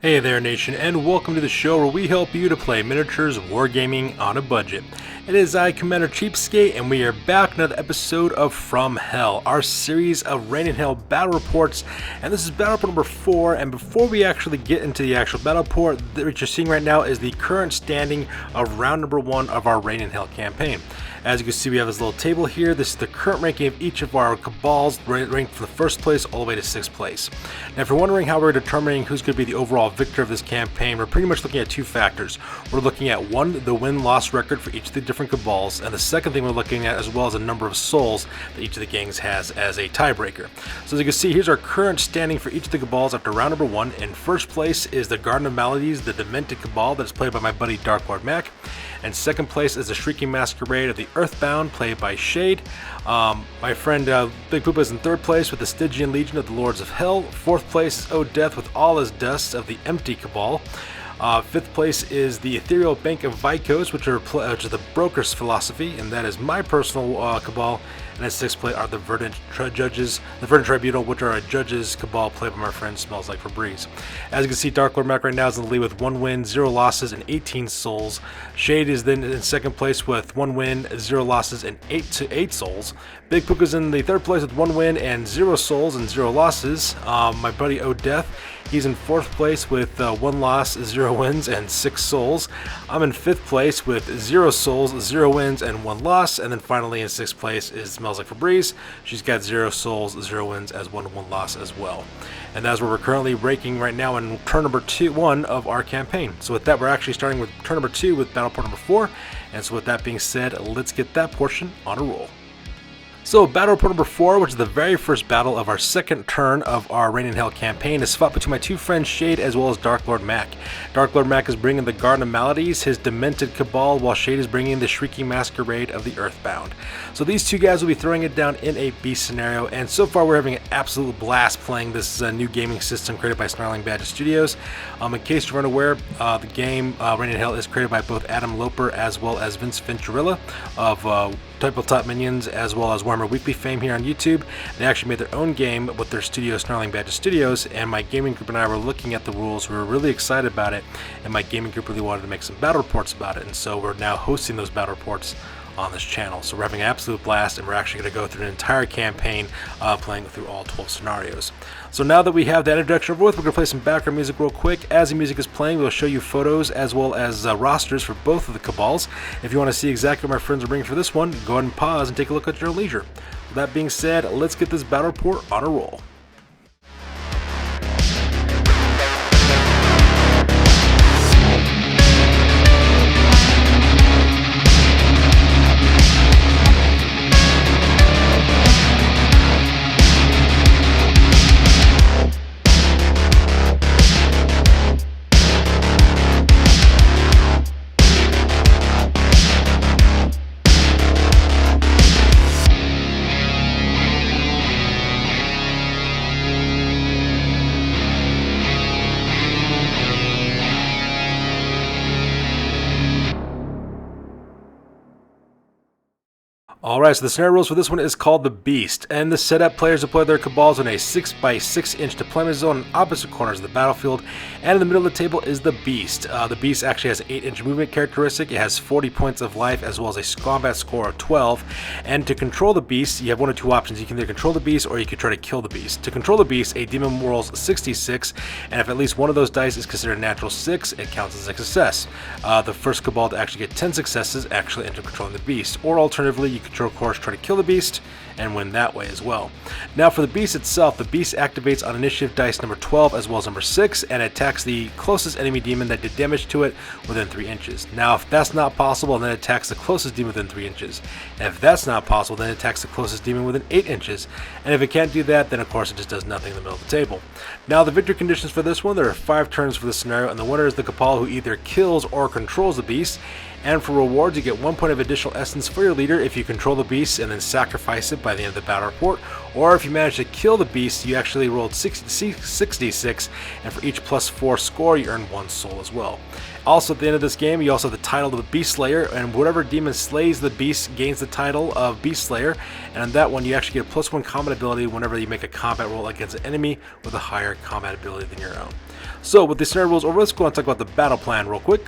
Hey there nation, and welcome to the show where we help you to play miniatures wargaming on a budget. It is I, Commander Cheapskate, and we are back with another episode of From Hell, our series of Reign in Hell battle reports, and this is battle report number 4, and before we actually get into the actual battle report, what you're seeing right now is the current standing of round number 1 of our Reign in Hell campaign. As you can see, we have this little table here. This is the current ranking of each of our cabals, ranked from the first place all the way to 6th place. Now, if you're wondering how we're determining who's going to be the overall victor of this campaign, we're pretty much looking at two factors. We're looking at one, the win-loss record for each of the different cabals, and the second thing we're looking at as well as the number of souls that each of the gangs has as a tiebreaker. So as you can see, here's our current standing for each of the cabals after round number 1. In first place is the Garden of Maladies, the Demented cabal that is played by my buddy Dark Lord Mac. And second place is the Shrieking Masquerade of the Earthbound, played by Shade. My friend Big Poopa is in third place with the Stygian Legion of the Lords of Hell. Fourth place is O Death with all his dusts of the Empty Cabal. Fifth place is the Ethereal Bank of Vicos, which are the Broker's Philosophy, and that is my personal cabal. And at 6th place are the Verdant Tribunal, which are a judge's cabal played by my friend Smells Like Febreze. As you can see, Dark Lord Mac right now is in the lead with 1 win, 0 losses, and 18 souls. Shade is then in second place with 1 win, 0 losses, and 8 souls. Big Pook is in the third place with 1 win and 0 souls and 0 losses. My buddy O Death, he's in 4th place with 1 loss, 0 wins, and 6 souls. I'm in 5th place with 0 souls, 0 wins, and 1 loss. And then finally in 6th place is Smells Like Febreze. She's got 0 souls, 0 wins, as 1 loss as well. And that's where we're currently ranking right now in turn number 1 of our campaign. So with that, we're actually starting with turn number 2 with battle report number 4. And so with that being said, let's get that portion on a roll. So, battle report number 4, which is the very first battle of our second turn of our Reign in Hell campaign, is fought between my two friends Shade as well as Dark Lord Mac. Dark Lord Mac is bringing the Garden of Maladies, his Demented cabal, while Shade is bringing the Shrieking Masquerade of the Earthbound. So these two guys will be throwing it down in a beast scenario, and so far we're having an absolute blast playing this new gaming system created by Snarling Studios. In case you're unaware, the game Reign in Hell is created by both Adam Loper as well as Vince Venturilla of Tabletop Minions as well as Warhammer Weekly fame here on YouTube. They actually made their own game with their studio, Snarling Studios, and my gaming group and I were looking at the rules. We were really excited about it, and my gaming group really wanted to make some battle reports about it, and so we're now hosting those battle reports on this channel. So we're having an absolute blast, and we're actually going to go through an entire campaign playing through all 12 scenarios. So now that we have that introduction over with, we're going to play some background music real quick. As the music is playing, we'll show you photos as well as rosters for both of the cabals. If you want to see exactly what my friends are bringing for this one, go ahead and pause and take a look at your own leisure. With that being said, let's get this battle report on a roll. Alright, so the scenario rules for this one is called the Beast, and the setup, players deploy their cabals in a 6x6 inch deployment zone on opposite corners of the battlefield, and in the middle of the table is the Beast. The Beast actually has an 8-inch movement characteristic. It has 40 points of life as well as a combat score of 12, and to control the Beast, you have one of two options. You can either control the Beast or you can try to kill the Beast. To control the Beast, a demon rolls 66, and if at least one of those dice is considered a natural 6, it counts as a success. The first cabal to actually get 10 successes actually enter controlling the Beast, or alternatively, you control course, try to kill the Beast and win that way as well. Now for the Beast itself, the Beast activates on initiative dice number 12 as well as number 6 and attacks the closest enemy demon that did damage to it within 3 inches. Now if that's not possible, then it attacks the closest demon within 3 inches. And if that's not possible, then it attacks the closest demon within 8 inches. And if it can't do that, then of course it just does nothing in the middle of the table. Now the victory conditions for this one, there are 5 turns for this scenario, and the winner is the cabal who either kills or controls the Beast. And for rewards, you get 1 point of additional essence for your leader if you control the beast and then sacrifice it by the end of the battle report, or if you manage to kill the beast, you actually rolled 66, and for each +4 score, you earn 1 soul as well. Also, at the end of this game, you also have the title of the Beast Slayer, and whatever demon slays the beast gains the title of Beast Slayer, and on that one, you actually get a +1 combat ability whenever you make a combat roll against an enemy with a higher combat ability than your own. So, with the scenario rules over, let's go and talk about the battle plan real quick.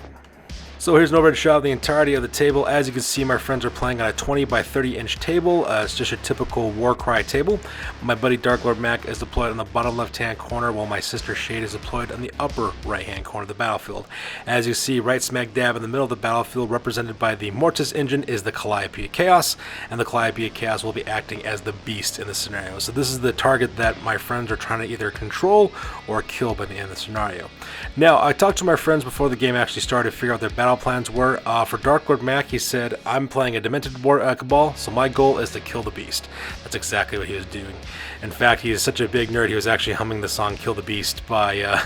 So here's an overhead shot of the entirety of the table. As you can see, my friends are playing on a 20 by 30 inch table. It's just a typical Warcry table. My buddy Dark Lord Mac is deployed on the bottom left hand corner, while my sister Shade is deployed on the upper right hand corner of the battlefield. As you see, right smack dab in the middle of the battlefield, represented by the Mortis engine, is the Calliope of Chaos, and the Calliope of Chaos will be acting as the beast in the scenario. So this is the target that my friends are trying to either control or kill by the end of the scenario. Now, I talked to my friends before the game actually started to figure out their battle plans were. For Dark Lord Mac, he said, I'm playing a Demented Cabal, so my goal is to kill the beast. That's exactly what he was doing. In fact, he is such a big nerd, he was actually humming the song Kill the Beast by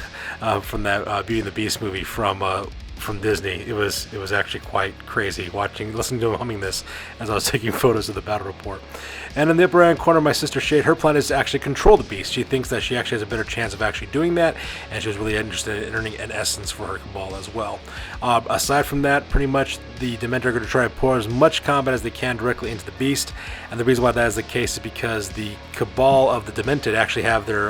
from that Beauty and the Beast movie from Disney. It was actually quite crazy listening to him humming this as I was taking photos of the battle report. And in the upper right corner, my sister Shade, her plan is to actually control the beast. She thinks that she actually has a better chance of actually doing that, and she was really interested in earning an essence for her cabal as well. Aside from that, pretty much the Demented are going to try to pour as much combat as they can directly into the beast, and the reason why that is the case is because the cabal of the Demented actually have their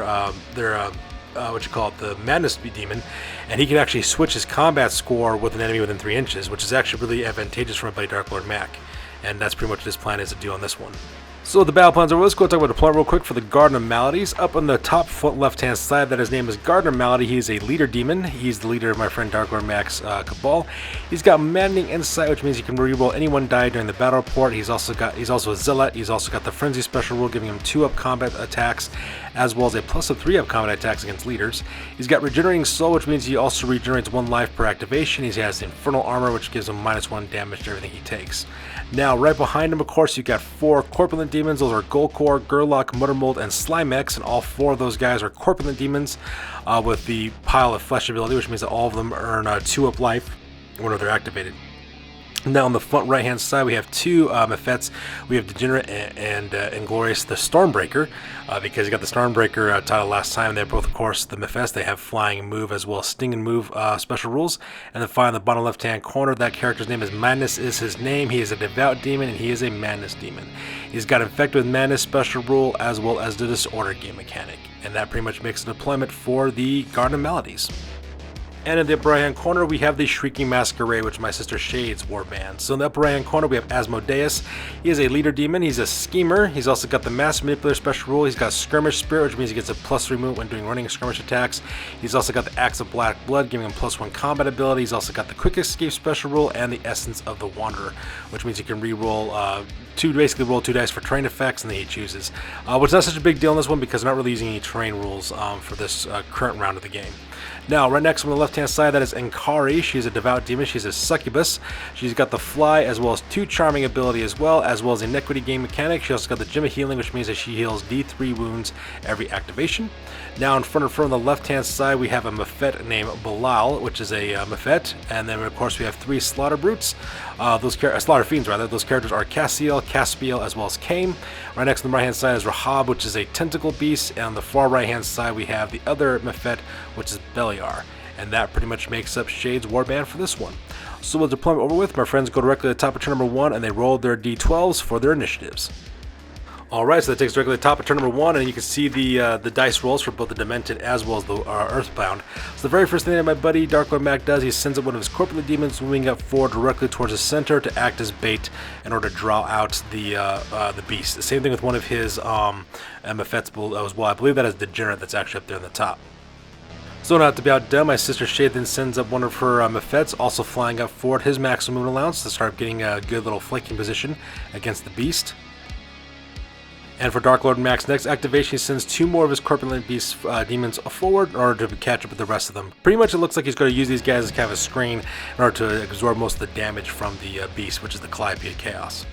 the Madness Demon, and he can actually switch his combat score with an enemy within 3 inches, which is actually really advantageous for my buddy Dark Lord Mac, and that's pretty much what his plan is to do on this one. So the battle plans are, let's go talk about the deployment real quick for the Garden of Maladies. Up on the top left hand side, that his name is Garden of Malady. He's a leader demon. He's the leader of my friend Dark Lord Mac's cabal. He's got maddening insight, which means he can reroll any one die during the battle report. He's also a zealot. He's also got the frenzy special rule, giving him 2-up combat attacks, as well as a +3-up combat attacks against leaders. He's got regenerating soul, which means he also regenerates 1 life per activation. He has infernal armor, which gives him -1 damage to everything he takes. Now, right behind him, of course, you've got 4 corpulent demons. Those are Golkor, Gerlach, Muttermold, and Slimex, and all 4 of those guys are corpulent demons with the Pile of Flesh ability, which means that all of them earn 2-up life whenever they're activated. Now on the front right hand side, we have 2 Mephets. We have Degenerate and Inglorious the Stormbreaker, because you got the Stormbreaker title last time. They're both, of course, the Mephets. They have flying and move as well as sting and move special rules. And then finally, the bottom left hand corner, that character's name is Madness is his name. He is a devout demon, and he is a Madness demon. He's got Infected with Madness special rule as well as the Disorder game mechanic. And that pretty much makes a deployment for the Garden of Maladies. And in the upper right hand corner, we have the Shrieking Masquerade, which my sister Shade's warband. So in the upper right hand corner, we have Asmodeus. He is a leader demon. He's a schemer. He's also got the Mass Manipulator special rule. He's got Skirmish Spirit, which means he gets a +3 movement when doing running skirmish attacks. He's also got the Axe of Black Blood, giving him +1 combat ability. He's also got the Quick Escape special rule and the Essence of the Wanderer, which means he can re-roll basically roll 2 dice for terrain effects, and then he chooses. Which is not such a big deal in this one because I'm not really using any terrain rules for this current round of the game. Now, right next on the left-hand side, that is Enkari. She's a devout demon. She's a succubus. She's got the fly as well as 2 charming ability as well as iniquity game mechanic. She also got the gem of healing, which means that she heals D3 wounds every activation. Now, in front of her on the left-hand side, we have a Mephet named Balal, which is a Mephet, and then of course we have 3 Slaughter Brutes. Slaughter Fiends rather. Those characters are Cassiel, Caspiel, as well as Kame. Right next on the right-hand side is Rahab, which is a tentacle beast, and on the far right-hand side we have the other Mephet, which is Beliar. And that pretty much makes up Shade's warband for this one. So with deployment over with, my friends go directly to the top of turn number 1, and they roll their D12s for their initiatives. Alright, so that takes directly to the top of turn number 1, and you can see the dice rolls for both the Demented as well as the Earthbound. So the very first thing that my buddy Dark Lord Mac does, he sends up one of his corporate demons moving up forward directly towards the center to act as bait in order to draw out the beast. The same thing with one of his Mephets as well. I believe that is Degenerate that's actually up there in the top. So not to be outdone, my sister Shade then sends up one of her Mephets, also flying up forward his maximum allowance to start getting a good little flanking position against the beast. And for Dark Lord Mac's next activation, he sends 2 more of his corpulent beast demons forward in order to catch up with the rest of them. Pretty much it looks like he's going to use these guys as kind of a screen in order to absorb most of the damage from the beast, which is the Calliope of Chaos.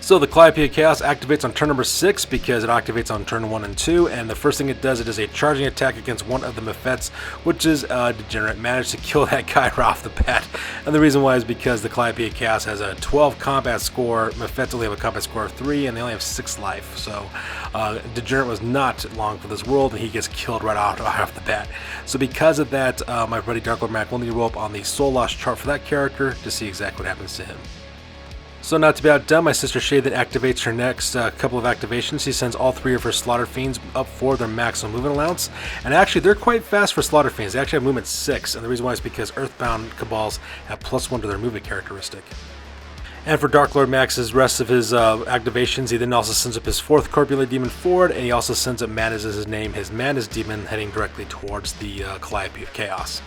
So the Calliope of Chaos activates on turn number 6 because it activates on turn 1 and 2, and the first thing it does a charging attack against one of the Mephetes, which is Degenerate. Managed to kill that guy right off the bat, and the reason why is because the Calliope of Chaos has a 12 combat score, Mephetes only have a combat score of 3, and they only have 6 life, so Degenerate was not long for this world, and he gets killed right off the bat. So because of that, my buddy Dark Lord Mac will need to roll up on the Soul Loss chart for that character to see exactly what happens to him. So not to be outdone, my sister Shade then activates her next couple of activations. She sends all 3 of her Slaughter Fiends up for their maximum movement allowance. And actually, they're quite fast for Slaughter Fiends. They actually have movement 6, and the reason why is because Earthbound Cabals have +1 to their movement characteristic. And for Dark Lord Max's rest of his activations, he then also sends up his 4th Corpulent Demon forward, and he also sends up Manus as his name, his Manus Demon, heading directly towards the Calliope of Chaos.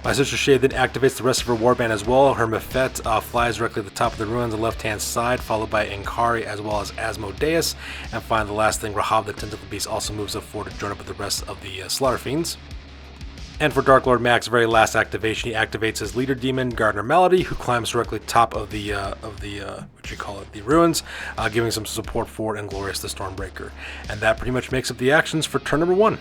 My sister Shade then activates the rest of her warband as well. Her Mephete flies directly to the top of the ruins on the left-hand side, followed by Inkari as well as Asmodeus. And finally, the last thing, Rahab the Tentacle Beast also moves up forward to join up with the rest of the Slaughter Fiends. And for Dark Lord Mac's very last activation, he activates his leader demon, Garden of Maladies, who climbs directly top of the ruins, giving some support for Inglorious the Stormbreaker. And that pretty much makes up the actions for turn number 1.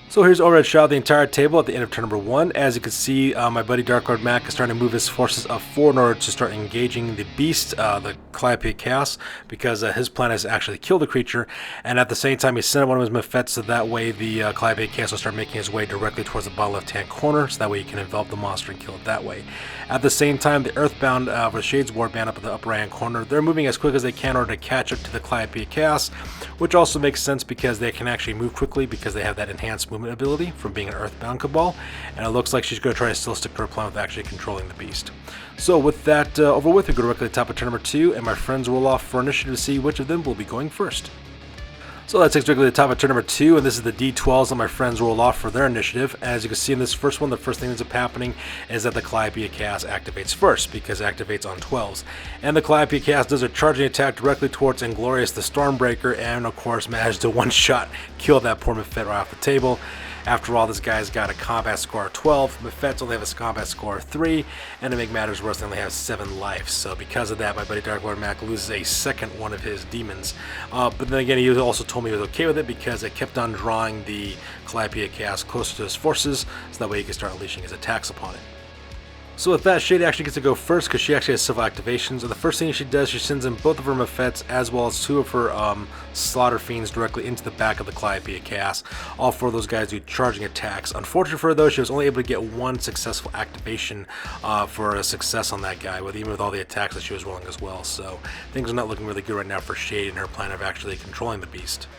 So here's a red shot of the entire table at the end of turn number 1. As you can see, my buddy Dark Lord Mac is starting to move his forces up forward in order to start engaging the beast, the Calliope of Chaos, because his plan is to actually kill the creature. And at the same time, he sent out one of his Mephets, so that way the Calliope of Chaos will start making his way directly towards the bottom left-hand corner, so that way he can envelop the monster and kill it that way. At the same time, the Earthbound with Shades Warband up in the upper right-hand corner, they're moving as quick as they can in order to catch up to the Calliope of Chaos, which also makes sense because they can actually move quickly because they have that enhanced movement ability from being an Earthbound Cabal, and it looks like she's going to try to still stick to her plan with actually controlling the beast. So with that over with, we go directly to the top of turn number 2, and my friends roll off for initiative to see which of them will be going first. So that takes directly to the top of turn number 2, and this is the D12s that my friends roll off for their initiative. As you can see in this first one, the first thing that's happening is that the Calliope of Chaos activates first, because it activates on 12s. And the Calliope of Chaos does a charging attack directly towards Inglorious the Stormbreaker, and of course manages to one-shot kill that poor Mephete right off the table. After all, this guy's got a combat score of 12, Mephets only have a combat score of 3, and to make matters worse, they only have 7 life. So because of that, my buddy Dark Lord Mac loses a second one of his demons. But then again, he also told me he was okay with it because it kept on drawing the Calliope of Chaos closer to his forces, so that way he could start unleashing his attacks upon it. So with that, Shade actually gets to go first because she actually has civil activations. And the first thing she does, she sends in both of her Mephets as well as 2 of her Slaughter Fiends directly into the back of the Calliope of Chaos. All 4 of those guys do charging attacks. Unfortunately for her though, she was only able to get 1 successful activation for a success on that guy, even with all the attacks that she was rolling as well. So things are not looking really good right now for Shade and her plan of actually controlling the beast.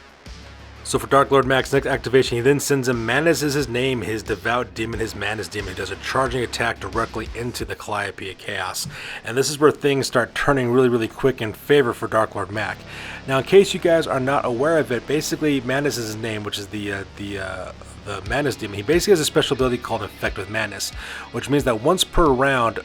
So for Dark Lord Mac's next activation, he then sends him Manus is his name, his devout demon, his Manus demon. He does a charging attack directly into the Calliope of Chaos. And this is where things start turning really quick in favor for Dark Lord Mac. Now in case you guys are not aware of it, basically Manus is his name, which is the Manus demon. He basically has a special ability called Infect with Manus, which means that once per round,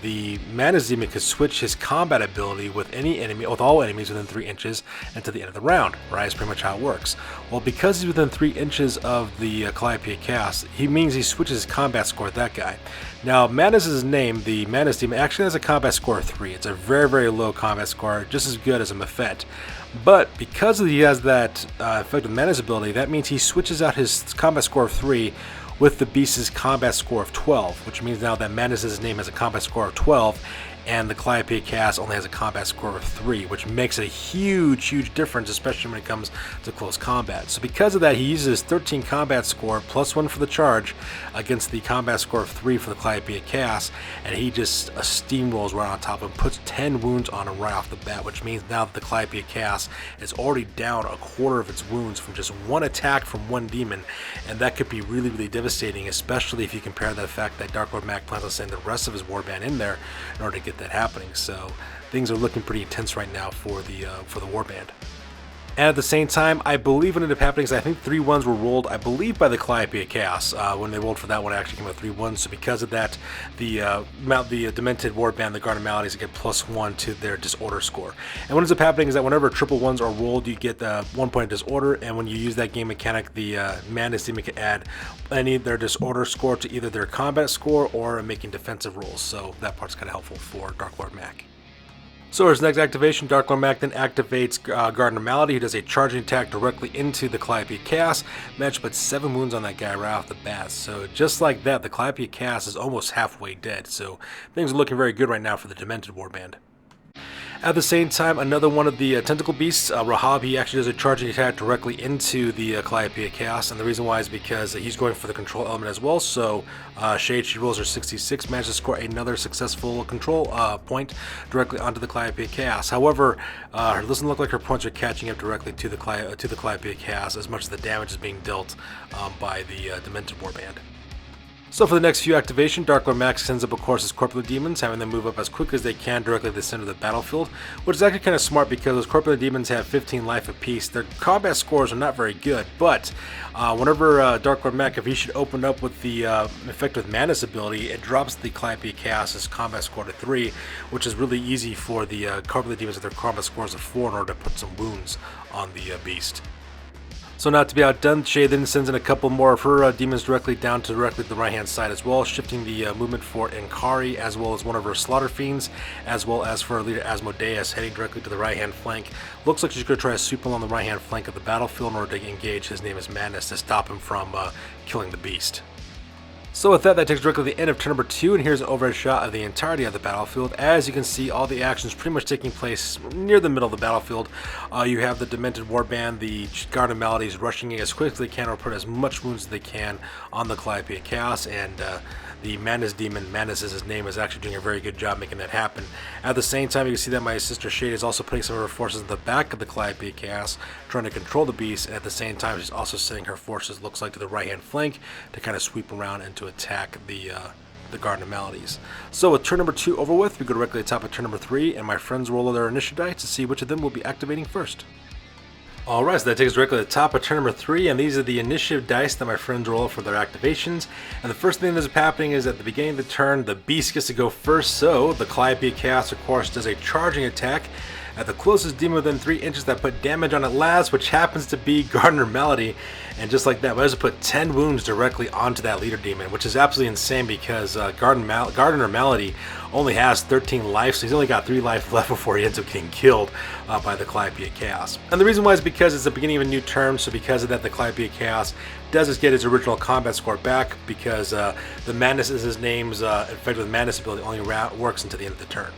the Manus demon can switch his combat ability with any enemy, with all enemies within 3 inches, until the end of the round. Right, that's pretty much how it works. Well, because he's within 3 inches of the Calliope of Chaos, he means he switches his combat score with that guy. Now, Manus is his name. The Manus demon actually has a combat score of 3. It's a very low combat score, just as good as a Mephete. But because he has that effective Manus ability, that means he switches out his combat score of 3 with the beast's combat score of 12, which means now that Manus' name has a combat score of 12, and the Calliope of Chaos only has a combat score of 3, which makes a huge difference, especially when it comes to close combat. So because of that, he uses his 13 combat score plus 1 for the charge against the combat score of 3 for the Calliope of Chaos, and he just steamrolls right on top and puts 10 wounds on him right off the bat, which means now that the Calliope of Chaos is already down a quarter of its wounds from just 1 attack from 1 demon, and that could be really devastating, especially if you compare that fact that Dark Lord Mac plans on sending the rest of his warband in there in order to get that happening. So things are looking pretty intense right now for the warband. And at the same time, I believe what ended up happening is I think 3 1s were rolled, I believe, by the Calliope of Chaos. When they rolled for that one, it actually came out 3 1s. So because of that, the Demented Warband, the Garden of Maladies, get +1 to their disorder score. And what ends up happening is that whenever triple 1s are rolled, you get 1 point of disorder. And when you use that game mechanic, the Manus demon can add any of their disorder score to either their combat score or making defensive rolls. So that part's kind of helpful for Dark Lord Mac. So his next activation, Dark Lord Mac then activates Garden of Maladies, who does a charging attack directly into the Calliope cast. Managed to put 7 wounds on that guy right off the bat. So just like that, the Calliope cast is almost halfway dead. So things are looking very good right now for the Demented Warband. At the same time, another one of the tentacle beasts, Rahab, he actually does a charging attack directly into the Calliope cast, and the reason why is because he's going for the control element as well. So Shade, she rolls her 66, manages to score another successful control point directly onto the Calliope cast. However, it doesn't look like her points are catching up directly to the Calliope cast as much as the damage is being dealt by the Demented Warband. So for the next few activation, Dark Lord Max sends up, of course, his corpulent demons, having them move up as quickly as they can directly to the center of the battlefield, which is actually kind of smart because those corpulent demons have 15 life apiece. Their combat scores are not very good, but whenever Dark Lord Mac, if he should open up with the Effect with Madness ability, it drops the Calliope cast's combat score to 3, which is really easy for the corpulent demons with their combat scores of 4 in order to put some wounds on the beast. So not to be outdone, Shay then sends in a couple more of her demons directly to the right-hand side as well, shifting the movement for Inkari, as well as one of her Slaughter Fiends, as well as for her leader Asmodeus, heading directly to the right-hand flank. Looks like she's going to try to sweep along the right-hand flank of the battlefield in order to engage his name is Madness to stop him from killing the beast. So with that takes directly to the end of turn number 2, and here's an overhead shot of the entirety of the battlefield. As you can see, all the actions pretty much taking place near the middle of the battlefield. You have the Demented Warband, the Garden of Maladies rushing in as quickly as they can or put as much wounds as they can on the Calliope Chaos, and the Madness Demon, Madness is his name, is actually doing a very good job making that happen. At the same time, you can see that my sister Shade is also putting some of her forces in the back of the Calliope Chaos, trying to control the beast, and at the same time, she's also sending her forces, looks like, to the right-hand flank to kind of sweep around and to attack the Garden of Maladies. So with turn number 2 over with, we go directly to the top of turn number 3, and my friends roll their initiative dice to see which of them will be activating first. Alright, so that takes us directly to the top of turn number 3, and these are the initiative dice that my friends roll for their activations. And the first thing that's happening is at the beginning of the turn, the beast gets to go first, so the Calliope Chaos, of course, does a charging attack at the closest demon within 3 inches that put damage on it last, which happens to be Garden of Maladies. And just like that, we have to put 10 wounds directly onto that leader demon, which is absolutely insane because Garden of Maladies only has 13 life, so he's only got 3 life left before he ends up getting killed by the Calliope Chaos. And the reason why is because it's the beginning of a new term, so because of that, the Calliope Chaos does just get his original combat score back because the Madness is his name's Effect with Madness ability only works until the end of the turn.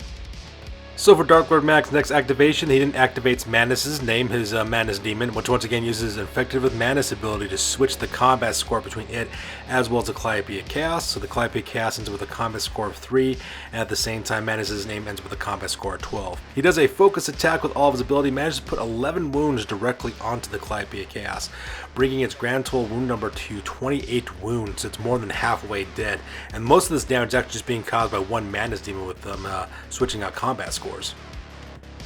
So for Dark Lord Mac's next activation, he then activates Madness's name, his Madness Demon, which once again uses Infected with Madness ability to switch the combat score between it as well as the Calliope Chaos. So the Calliope Chaos ends with a combat score of 3, and at the same time Madness's name ends with a combat score of 12. He does a focus attack with all of his ability, manages to put 11 wounds directly onto the Calliope Chaos, bringing its grand total wound number to 28 wounds. It's more than halfway dead, and most of this damage is actually just being caused by one Madness Demon with them switching out combat scores.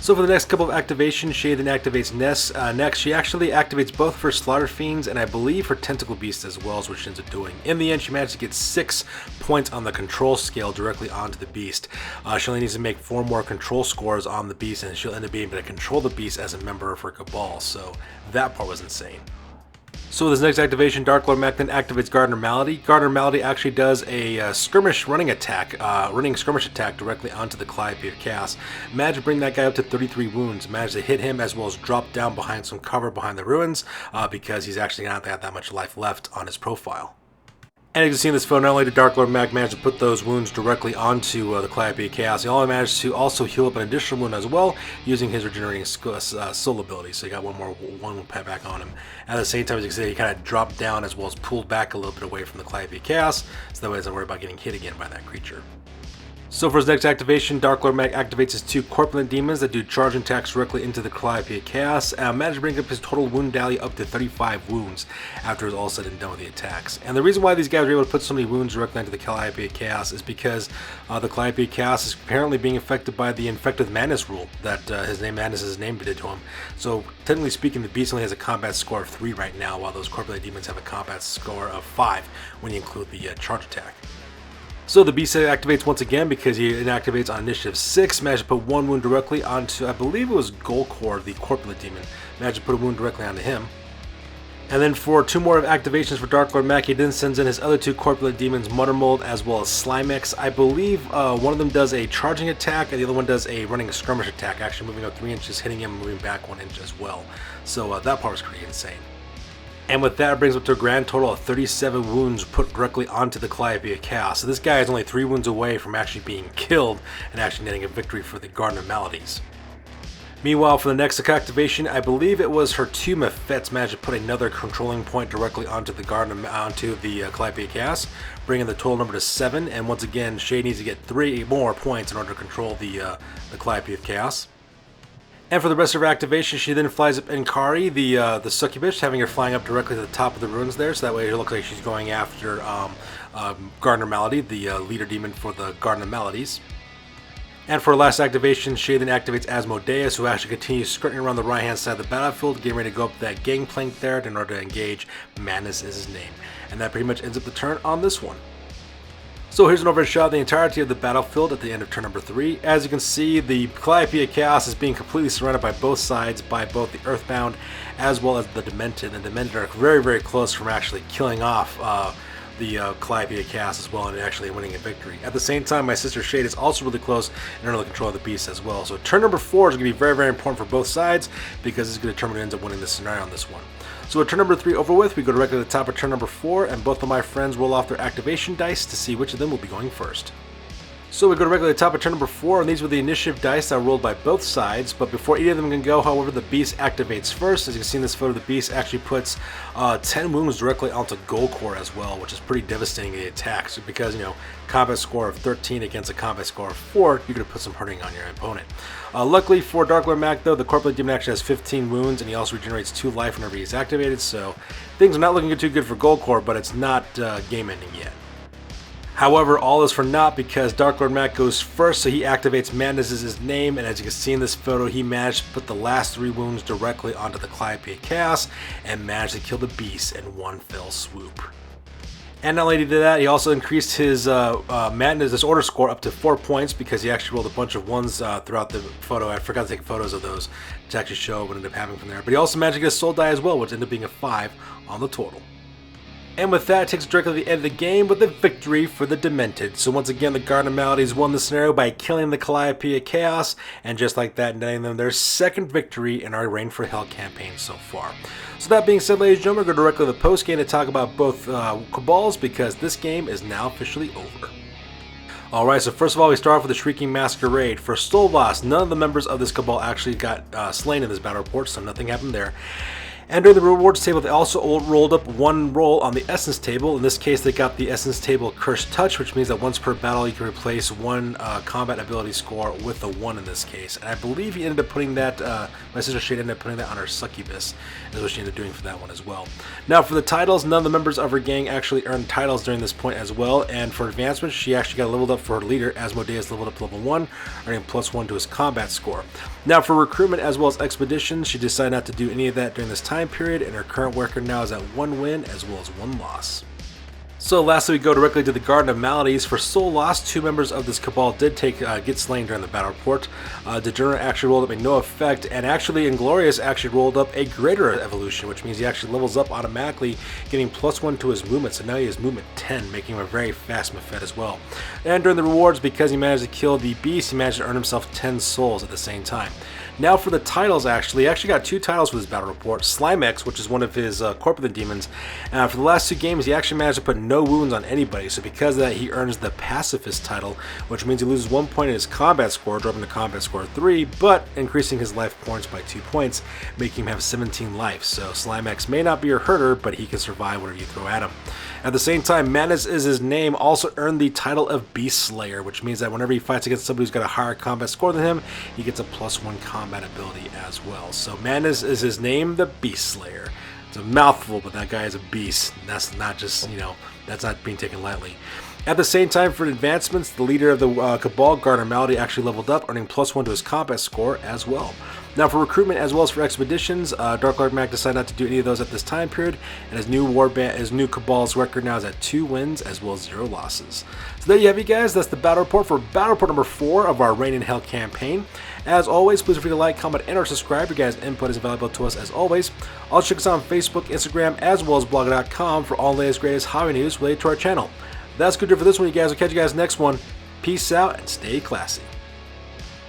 So for the next couple of activations, Shay then activates next. She actually activates both for Slaughter Fiends and I believe her Tentacle Beast as well, is what she ends up doing. In the end, she managed to get 6 points on the control scale directly onto the beast. She only needs to make 4 more control scores on the beast, and she'll end up being able to control the beast as a member of her Cabal. So that part was insane. So with this next activation, Dark Lord Mac then activates Garden of Maladies. Garden of Maladies actually does a running skirmish attack directly onto the Calliope Chaos. Managed to bring that guy up to 33 wounds. Managed to hit him as well as drop down behind some cover behind the ruins because he's actually not got that much life left on his profile. And as you can see in this photo, not only did Dark Lord Mac manage to put those wounds directly onto the Calliope Chaos, he only managed to also heal up an additional wound as well using his regenerating soul ability. So he got one wound back on him. At the same time, as you can see, he kind of dropped down as well as pulled back a little bit away from the Calliope Chaos, so that way he doesn't worry about getting hit again by that creature. So for his next activation, Dark Lord Mac activates his 2 corpulent demons that do charging attacks directly into the Calliope Chaos, and managed to bring up his total wound tally up to 35 wounds after it's all said and done with the attacks. And the reason why these guys were able to put so many wounds directly into the Calliope Chaos is because the Calliope Chaos is apparently being affected by the Infect with Madness rule that his name Madness is named did to him. So technically speaking, the beast only has a combat score of 3 right now, while those corpulent demons have a combat score of 5 when you include the charge attack. So the beast activates once again because he inactivates on initiative 6, managed to put 1 wound directly onto, I believe it was Golkor, the corpulent demon. Managed to put a wound directly onto him. And then for 2 more of activations for Dark Lord Mac, he then sends in his other 2 corpulent demons, Muttermold as well as Slimex. I believe one of them does a charging attack and the other one does a running skirmish attack, actually moving up 3 inches, hitting him, moving back 1 inch as well. So that part was pretty insane. And with that, it brings up to a grand total of 37 wounds put directly onto the Calliope of Chaos. So this guy is only 3 wounds away from actually being killed and actually getting a victory for the Garden of Maladies. Meanwhile, for the next activation, I believe it was her 2 Mephetes managed to put another controlling point directly onto the Calliope of Chaos, bringing the total number to 7. And once again, Shade needs to get 3 more points in order to control the Calliope of Chaos. And for the rest of her activation, she then flies up Inkari, the succubus, having her flying up directly to the top of the ruins there, so that way it looks like she's going after Garden of Maladies, the leader demon for the Garden of Maladies. And for her last activation, she then activates Asmodeus, who actually continues skirting around the right-hand side of the battlefield, getting ready to go up that gangplank there in order to engage. Madness is his name. And that pretty much ends up the turn on this one. So here's an overhead shot of the entirety of the battlefield at the end of turn number 3. As you can see, the Calliope of Chaos is being completely surrounded by both sides, by both the Earthbound as well as the Demented. And the Demented are very, very close from actually killing off the Calliope of Chaos as well and actually winning a victory. At the same time, my sister Shade is also really close and under the control of the beast as well. So turn number 4 is going to be very, very important for both sides because it's going to determine who ends up winning this scenario on this one. So with turn number 3 over with, we go directly to the top of turn number 4, and both of my friends roll off their activation dice to see which of them will be going first. So we go directly to the top of turn number 4, and these were the initiative dice that were rolled by both sides, but before either of them can go, however, the beast activates first. As you can see in this photo, the beast actually puts 10 wounds directly onto Goldcore as well, which is pretty devastating in the attacks, because, you know, combat score of 13 against a combat score of 4, you're going to put some hurting on your opponent. Luckily for Dark Lord Mac, though, the Corpulent Demon actually has 15 wounds, and he also regenerates 2 life whenever he's activated, so things are not looking too good for Goldcore, but it's not game-ending yet. However, all is for naught because Dark Lord Mac goes first, so he activates Madness as his name, and as you can see in this photo, he managed to put the last 3 wounds directly onto the Calliope of Chaos and managed to kill the beast in one fell swoop. And not only did that, he also increased his Madness disorder score up to 4 points because he actually rolled a bunch of 1s throughout the photo. I forgot to take photos of those to actually show what ended up happening from there. But he also managed to get a soul die as well, which ended up being a 5 on the total. And with that, it takes us directly to the end of the game with a victory for the Demented. So once again, the Garden of Maladies won the scenario by killing the Calliope of Chaos, and just like that, netting them their 2nd victory in our Reign for Hell campaign so far. So that being said, ladies and gentlemen, we're going directly to the post-game to talk about both Cabals, because this game is now officially over. Alright, so first of all, we start off with the Shrieking Masquerade. For Soul Loss, none of the members of this Cabal actually got slain in this battle report, so nothing happened there. And during the rewards table, they also rolled up 1 roll on the essence table. In this case, they got the essence table Cursed Touch, which means that once per battle, you can replace 1 combat ability score with a 1 in this case. And I believe he ended up putting that, my sister Shade ended up putting that on her succubus, is what she ended up doing for that one as well. Now for the titles, none of the members of her gang actually earned titles during this point as well. And for advancements, she actually got leveled up for her leader. Asmodeus leveled up to level 1, earning +1 to his combat score. Now for recruitment as well as expedition, she decided not to do any of that during this time period, and her current record now is at 1 win as well as 1 loss. So lastly, we go directly to the Garden of Maladies. For Soul Loss, 2 members of this Cabal did get slain during the battle report. Degenerate actually rolled up a no effect, and actually Inglorious actually rolled up a greater evolution, which means he actually levels up automatically, getting +1 to his movement, so now he has movement 10, making him a very fast Mephet as well. And during the rewards, because he managed to kill the beast, he managed to earn himself 10 souls at the same time. Now for the titles, he actually got 2 titles for this battle report. Slimex, which is one of his corpulent demons. For the last 2 games, he actually managed to put no wounds on anybody, so because of that, he earns the Pacifist title, which means he loses 1 point in his combat score, dropping to combat score 3, but increasing his life points by 2 points, making him have 17 life. So Slimex may not be your herder, but he can survive whatever you throw at him. At the same time, Madness is his name, also earned the title of Beast Slayer, which means that whenever he fights against somebody who's got a higher combat score than him, he gets a +1 combat ability as well. So Madness is his name, the Beast Slayer. It's a mouthful, but that guy is a beast. That's not just, you know, that's not being taken lightly. At the same time, for advancements, the leader of the Cabal, Garden of Maladies, actually leveled up, earning +1 to his combat score as well. Now for recruitment as well as for expeditions, Dark Lord Mac decided not to do any of those at this time period, and his new Cabal's record now is at 2 wins as well as 0 losses. So there you have it, guys. That's the battle report for battle report number 4 of our Reign in Hell campaign. As always, please feel free to like, comment, and or subscribe. Your guys' input is valuable to us as always. Also check us out on Facebook, Instagram, as well as blogger.com for all the latest greatest hobby news related to our channel. That's good for this one, you guys. I'll catch you guys next one. Peace out and stay classy.